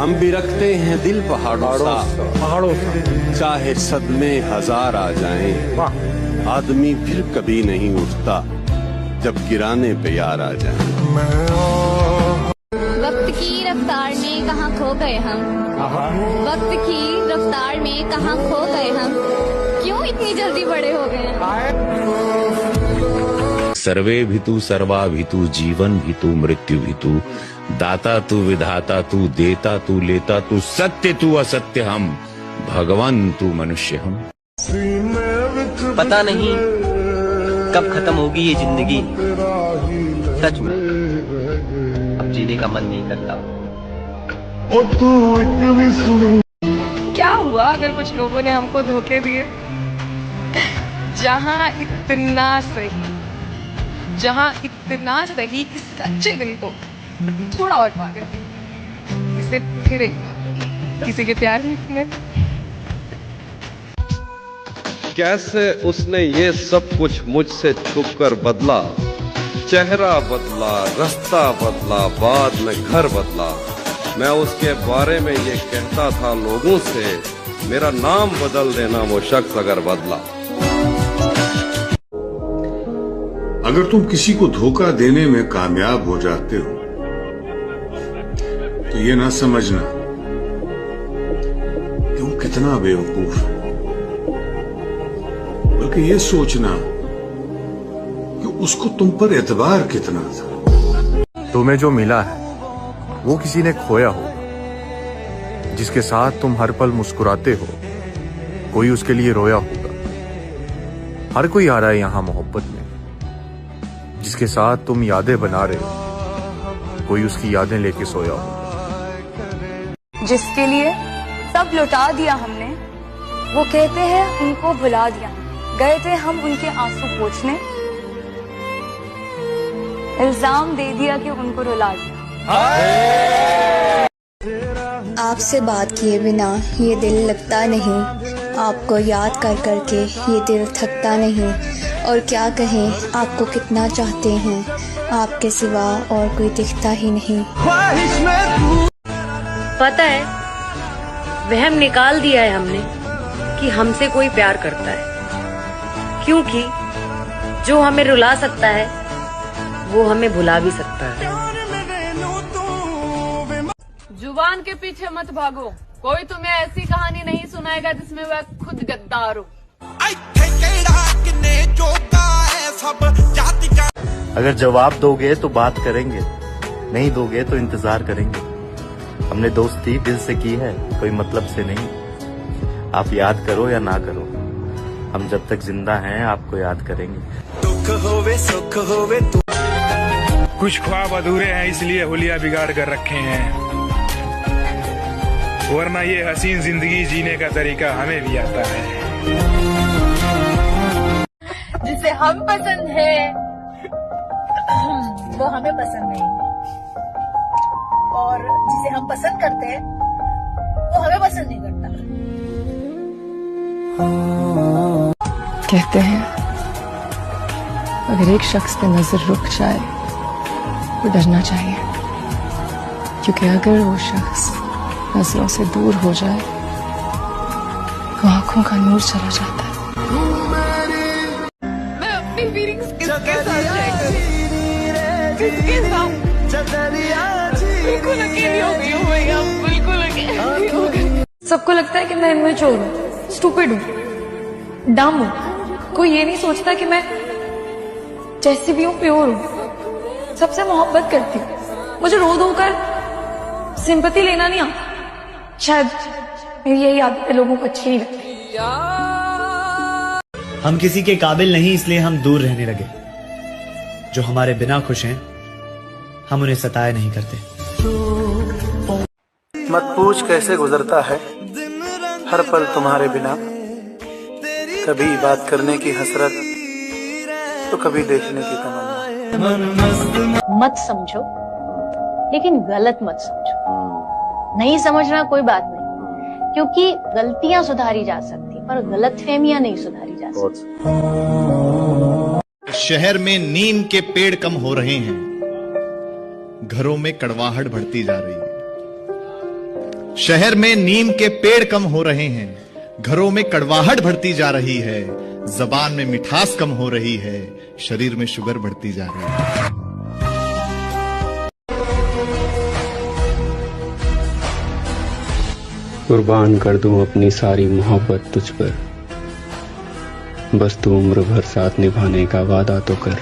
हम भी रखते हैं दिल पहाड़ों सा, चाहे सदमे हजार आ जाएं, आदमी फिर कभी नहीं उठता जब गिराने पे यार आ जाएं। वक्त की रफ्तार में कहाँ खो गए हम, वक्त की रफ्तार में कहाँ खो गए हम, क्यों इतनी जल्दी बड़े हो गए। सर्वे भितु सर्वा भितु जीवन भितु मृत्यु भितु, दाता तू विधाता तू देता तू लेता तू, सत्य तू असत्य हम, भगवान तू मनुष्य हम। पता नहीं कब खत्म होगी ये जिंदगी, सच में अब जीने का मन नहीं करता। क्या हुआ अगर कुछ लोगों ने हमको धोखे दिए, जहाँ इतना सही कि सच्चे दिल को थोड़ा और पागल इसे फिर एक किसी के प्यार में। कैसे उसने ये सब कुछ मुझसे छुपकर बदला, चेहरा बदला, रास्ता बदला, बाद में घर बदला। मैं उसके बारे में ये कहता था लोगों से, मेरा नाम बदल देना वो शख्स अगर बदला। अगर तुम किसी को धोखा देने में कामयाब हो जाते हो तो ये ना समझना कि वो कितना बेवकूफ है, बल्कि ये सोचना कि उसको तुम पर एतबार कितना था। तुम्हें जो मिला है वो किसी ने खोया होगा, जिसके साथ तुम हर पल मुस्कुराते हो कोई उसके लिए रोया होगा। हर कोई आ रहा है यहाँ मोहब्बत में, जिसके साथ तुम यादें बना रहे हो कोई उसकी यादें लेके सोया होगा। जिसके लिए सब लुटा दिया हमने, वो कहते हैं उनको भुला दिया। गए थे हम उनके आंसू पोंछने, इल्जाम दे दिया कि उनको रुला दिया। आपसे बात किए बिना ये दिल लगता नहीं, आपको याद कर करके ये दिल थकता नहीं। और क्या कहें आपको कितना चाहते हैं, आपके सिवा और कोई दिखता ही नहीं। पता है वहम निकाल दिया है हमने कि हमसे कोई प्यार करता है, क्योंकि जो हमें रुला सकता है वो हमें भुला भी सकता है। जुबान के पीछे मत भागो, कोई तुम्हें ऐसी कहानी नहीं सुनाएगा जिसमें वह खुद गद्दार हो। अगर जवाब दोगे तो बात करेंगे, नहीं दोगे तो इंतजार करेंगे। हमने दोस्ती दिल से की है, कोई मतलब से नहीं। आप याद करो या ना करो, हम जब तक जिंदा हैं आपको याद करेंगे। दुख होवे सुख होवे तू। कुछ ख्वाब अधूरे हैं इसलिए हुलिया बिगाड़ कर रखे हैं, वरना ये हसीन जिंदगी जीने का तरीका हमें भी आता है। जिसे हम पसंद है वो हमें पसंद नहीं, और जिसे हम पसंद करते हैं वो हमें पसंद नहीं करता। कहते हैं अगर एक शख्स पे नजर रुक जाए तो डरना चाहिए, क्योंकि अगर वो शख्स नजरों से दूर हो जाए तो आंखों का नूर चला जाता है। मैं अपनी फीलिंग्स किसके साथ शेयर करूं, किसके साथ? बिल्कुल अकेली हो गई हूँ भैया, बिल्कुल अकेली हो गई। सबको लगता है कि मैं इमेच्योर हूँ, स्टूपिड हूँ, डम हूँ। कोई ये नहीं सोचता कि मैं जैसी भी हूँ प्योर हूँ, सबसे मोहब्बत करती हूँ। मुझे रो धो कर सिंपैथी लेना नहीं आता, शायद मेरी यही आदत लोगों को अच्छी नहीं लगती। हम किसी के काबिल नहीं इसलिए हम दूर रहने लगे, जो हमारे बिना खुश हैं हम उन्हें सताया नहीं करते। मत पूछ कैसे गुजरता है हर पल तुम्हारे बिना, कभी बात करने की हसरत तो कभी देखने की तमन्ना। मत समझो लेकिन गलत मत समझो। नहीं समझना कोई बात नहीं, क्योंकि गलतियां सुधारी जा सकती पर गलतफहमियां नहीं सुधारी जा सकती। शहर में नीम के पेड़ कम हो रहे हैं, घरों में कड़वाहट बढ़ती जा रही है। शहर में नीम के पेड़ कम हो रहे हैं, घरों में कड़वाहट बढ़ती जा रही है, जबान में मिठास कम हो रही है, शरीर में शुगर बढ़ती जा रही है। कुर्बान कर दूं अपनी सारी मोहब्बत तुझ पर, बस तू उम्र भर साथ निभाने का वादा तो कर।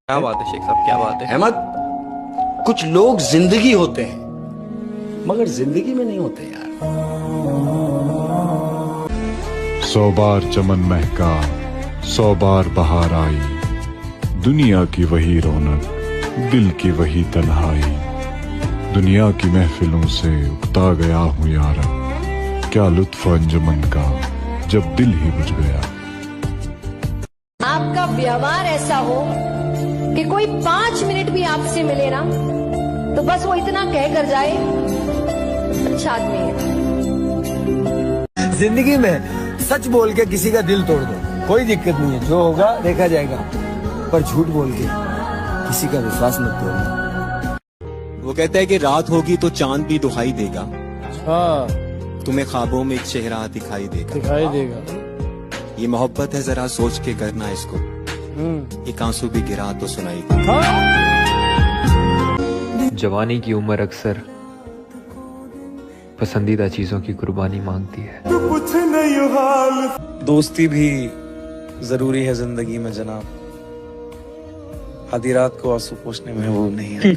क्या बात है शेख साहब, क्या बात है। अहमद, कुछ लोग जिंदगी होते हैं मगर जिंदगी में नहीं होते यार। 100 बार चमन महका, 100 बार बहार आई, दुनिया की वही रौनक, दिल की वही तन्हाई। दुनिया की महफिलों से उकता गया हूँ यारा, क्या लुत्फ अंजुमन का जब दिल ही बुझ गया। आपका व्यवहार ऐसा हो कि कोई 5 मिनट भी आपसे मिले ना तो बस वो इतना कह कर जाए, अच्छा आदमी है। जिंदगी में सच बोल के किसी का दिल तोड़ दो, कोई दिक्कत नहीं है, जो होगा देखा जाएगा, पर झूठ बोल के किसी का विश्वास मत तोड़ना। वो कहता है कि रात होगी तो चांद भी दुहाई देगा, तुम्हें ख्वाबों में एक चेहरा दिखाई देगा। ये मोहब्बत है, जरा सोच के करना इसको, एक आंसू भी गिरा तो सुनाई देगा। जवानी की उम्र अक्सर पसंदीदा चीजों की कुर्बानी मांगती है। दोस्ती भी जरूरी है जिंदगी में जनाब, आधी रात को आंसू पोंछने में वो नहीं आती।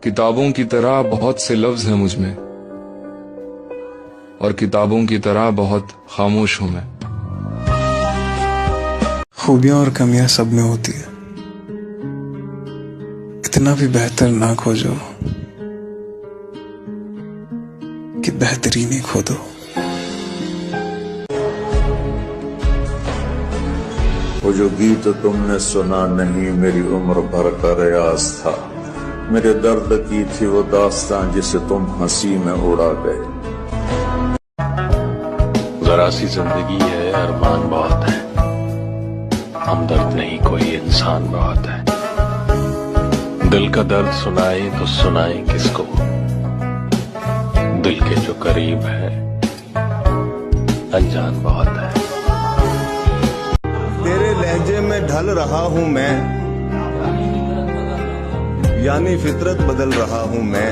किताबों की तरह बहुत से लफ्ज हैं मुझ में, और किताबों की तरह बहुत खामोश हूं मैं। खूबियां और कमियां सब में होती है, इतना भी बेहतर ना खोजो कि बेहतरीन ही खो दो। वो जो गीत तुमने सुना नहीं मेरी उम्र भर का रियाज था, मेरे दर्द की थी वो दास्तां जिसे तुम हंसी में उड़ा गए। जरा सी जिंदगी है, अरमान बहुत है, हमदर्द नहीं कोई इंसान बहुत है। दिल का दर्द सुनाए तो सुनाए किसको, दिल के जो करीब है अनजान बहुत है। तेरे लहजे में ढल रहा हूँ मैं, यानी फितरत बदल रहा हूँ मैं।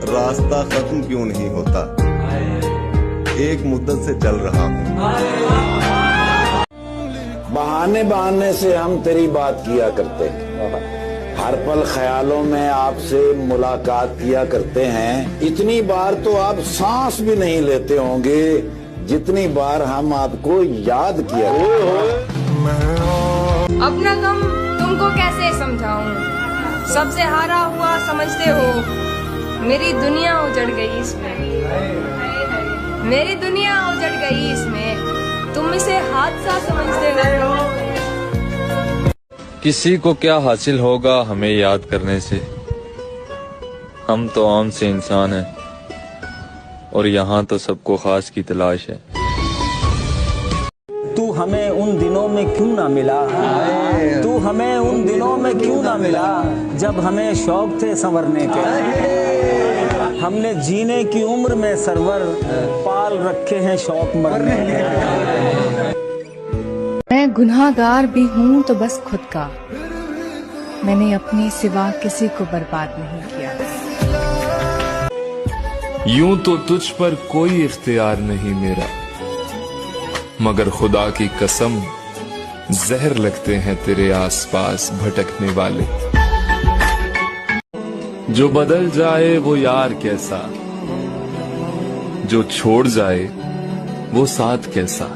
रास्ता खत्म क्यों नहीं होता, एक मुद्दत से चल रहा हूँ। बहाने बहाने से हम तेरी बात किया करते हैं, हर पल ख्यालों में आपसे मुलाकात किया करते हैं। इतनी बार तो आप सांस भी नहीं लेते होंगे जितनी बार हम आपको याद किया। अपना गम तुमको कैसे समझाऊं, सबसे हारा हुआ समझते हो, मेरी दुनिया उजड़ गई इसमें, मेरी दुनिया उजड़ गई इसमें, तुम इसे हादसा समझते हो। किसी को क्या हासिल होगा हमें याद करने से, हम तो आम से इंसान हैं और यहाँ तो सबको खास की तलाश है। तू हमें उन दिनों में क्यों ना मिला, तू हमें उन दिनों में क्यों ना मिला, जब हमें शौक थे संवरने के। हमने जीने की उम्र में सरवर पाल रखे हैं शौक मरने के। मैं गुनाहगार भी हूँ तो बस खुद का, मैंने अपने सिवा किसी को बर्बाद नहीं किया। यूं तो तुझ पर कोई इख्तियार नहीं मेरा, मगर खुदा की कसम जहर लगते हैं तेरे आसपास भटकने वाले। जो बदल जाए वो यार कैसा, जो छोड़ जाए वो साथ कैसा।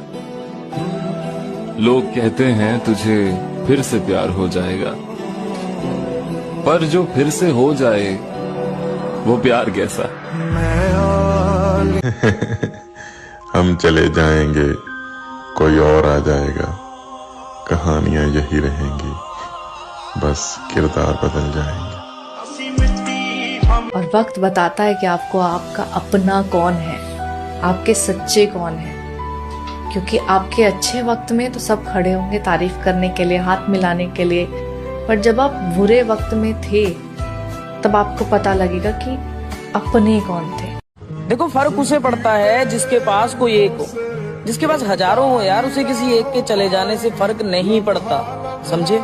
लोग कहते हैं तुझे फिर से प्यार हो जाएगा, पर जो फिर से हो जाए वो प्यार कैसा। हम चले जाएंगे कोई और आ जाएगा, कहानियां यही रहेंगी, बस किरदार बदल जाएंगे। और वक्त बताता है कि आपको आपका अपना कौन है, आपके सच्चे कौन है। क्योंकि आपके अच्छे वक्त में तो सब खड़े होंगे तारीफ करने के लिए, हाथ मिलाने के लिए, पर जब आप बुरे वक्त में थे तब आपको पता लगेगा कि अपने कौन थे। देखो फर्क उसे पड़ता है जिसके पास कोई एक हो, जिसके पास हजारों हो यार, उसे किसी एक के चले जाने से फर्क नहीं पड़ता, समझे।